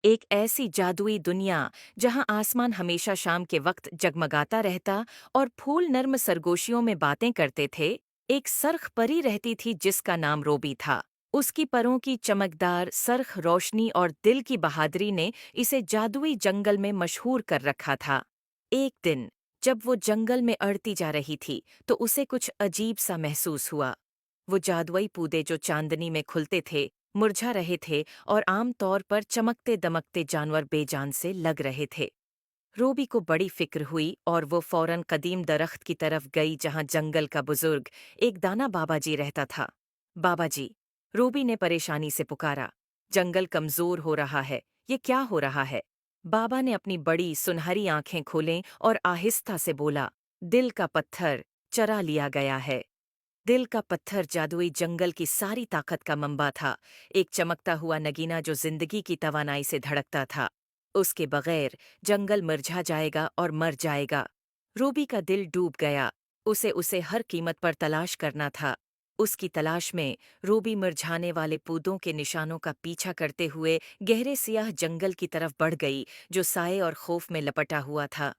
एक ऐसी जादुई दुनिया जहां आसमान हमेशा शाम के वक्त जगमगाता रहता और फूल नर्म सरगोशियों में बातें करते थे। एक सर्ख परी रहती थी जिसका नाम रोबी था। उसकी परों की चमकदार सर्ख रोशनी और दिल की बहादुरी ने इसे जादुई जंगल में मशहूर कर रखा था। एक दिन जब वो जंगल में अड़ती जा रही थी तो उसे कुछ अजीब सा महसूस हुआ। वो जादुई पौधे जो चांदनी में खुलते थे, मुरझा रहे थे और आम तौर पर चमकते दमकते जानवर बेजान से लग रहे थे। रूबी को बड़ी फिक्र हुई और वो फौरन कदीम दरख्त की तरफ गई जहां जंगल का बुजुर्ग एक दाना बाबा जी रहता था। बाबा जी, रूबी ने परेशानी से पुकारा, जंगल कमजोर हो रहा है, ये क्या हो रहा है? बाबा ने अपनी बड़ी सुनहरी आंखें खोलें और आहिस्ता से बोला, दिल का पत्थर चरा लिया गया है। दिल का पत्थर जादुई जंगल की सारी ताकत का मंबा था, एक चमकता हुआ नगीना जो जिंदगी की तवानाई से धड़कता था। उसके बगैर जंगल मुरझा जाएगा और मर जाएगा। रूबी का दिल डूब गया। उसे उसे हर कीमत पर तलाश करना था। उसकी तलाश में रूबी मुरझाने वाले पौधों के निशानों का पीछा करते हुए गहरे सियाह जंगल की तरफ बढ़ गई, जो साए और खौफ में लपटा हुआ था।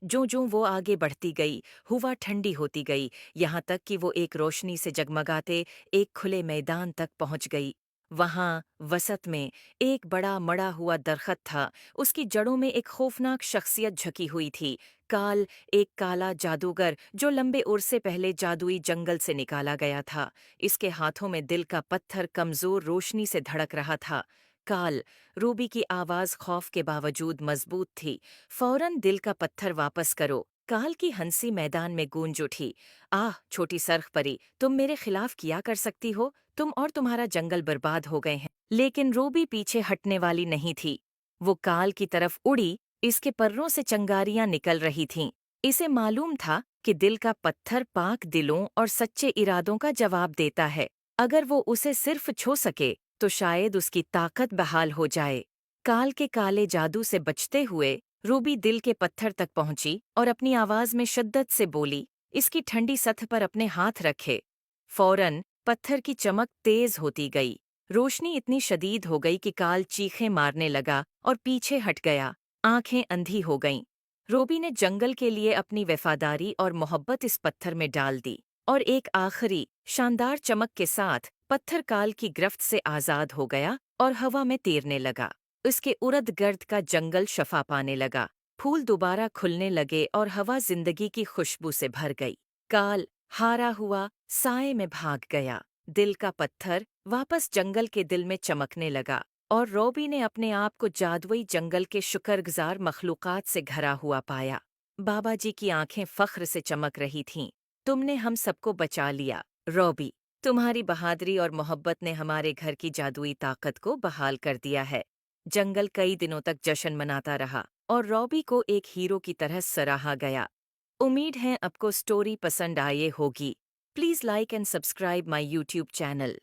ज्यों-ज्यों वो आगे बढ़ती गई, हवा ठंडी होती गई, यहाँ तक कि वो एक रोशनी से जगमगाते एक खुले मैदान तक पहुंच गई। वहां वसत में एक बड़ा मड़ा हुआ दरख्त था। उसकी जड़ों में एक खौफनाक शख्सियत झकी हुई थी। काल, एक काला जादूगर जो लंबे उर्से पहले जादुई जंगल से निकाला गया था। इसके हाथों में दिल का पत्थर कमजोर रोशनी से धड़क रहा था। काल, रूबी की आवाज खौफ के बावजूद मजबूत थी। फौरन दिल का पत्थर वापस करो। काल की हंसी मैदान में गूंज उठी। आह, छोटी सर्ख परी, तुम मेरे खिलाफ किया कर सकती हो? तुम और तुम्हारा जंगल बर्बाद हो गए हैं। लेकिन रूबी पीछे हटने वाली नहीं थी। वो काल की तरफ उड़ी, इसके पर्रों से चंगारियां निकल रही थीं। इसे मालूम था कि दिल का पत्थर पाक दिलों और सच्चे इरादों का जवाब देता है। अगर वो उसे सिर्फ छू सके तो शायद उसकी ताकत बहाल हो जाए। काल के काले जादू से बचते हुए रूबी दिल के पत्थर तक पहुंची और अपनी आवाज में शिद्दत से बोली, इसकी ठंडी सतह पर अपने हाथ रखे। फौरन पत्थर की चमक तेज होती गई। रोशनी इतनी शदीद हो गई कि काल चीखें मारने लगा और पीछे हट गया। आंखें अंधी हो गईं। रूबी ने जंगल के लिए अपनी वफादारी और मोहब्बत इस पत्थर में डाल दी और एक आखिरी शानदार चमक के साथ पत्थर काल की गिरफ्त से आजाद हो गया और हवा में तैरने लगा। उसके उर्द गर्द का जंगल शफा पाने लगा। फूल दोबारा खुलने लगे और हवा जिंदगी की खुशबू से भर गई। काल हारा हुआ साए में भाग गया। दिल का पत्थर वापस जंगल के दिल में चमकने लगा और रोबी ने अपने आप को जादुई जंगल के शुक्रगुजार मखलूकात से घरा हुआ पाया। बाबा जी की आंखें फख्र से चमक रही थीं। तुमने हम सबको बचा लिया, रोबी। तुम्हारी बहादुरी और मोहब्बत ने हमारे घर की जादुई ताकत को बहाल कर दिया है। जंगल कई दिनों तक जश्न मनाता रहा और रॉबी को एक हीरो की तरह सराहा गया। उम्मीद है आपको स्टोरी पसंद आए होगी। Please like and subscribe my YouTube channel.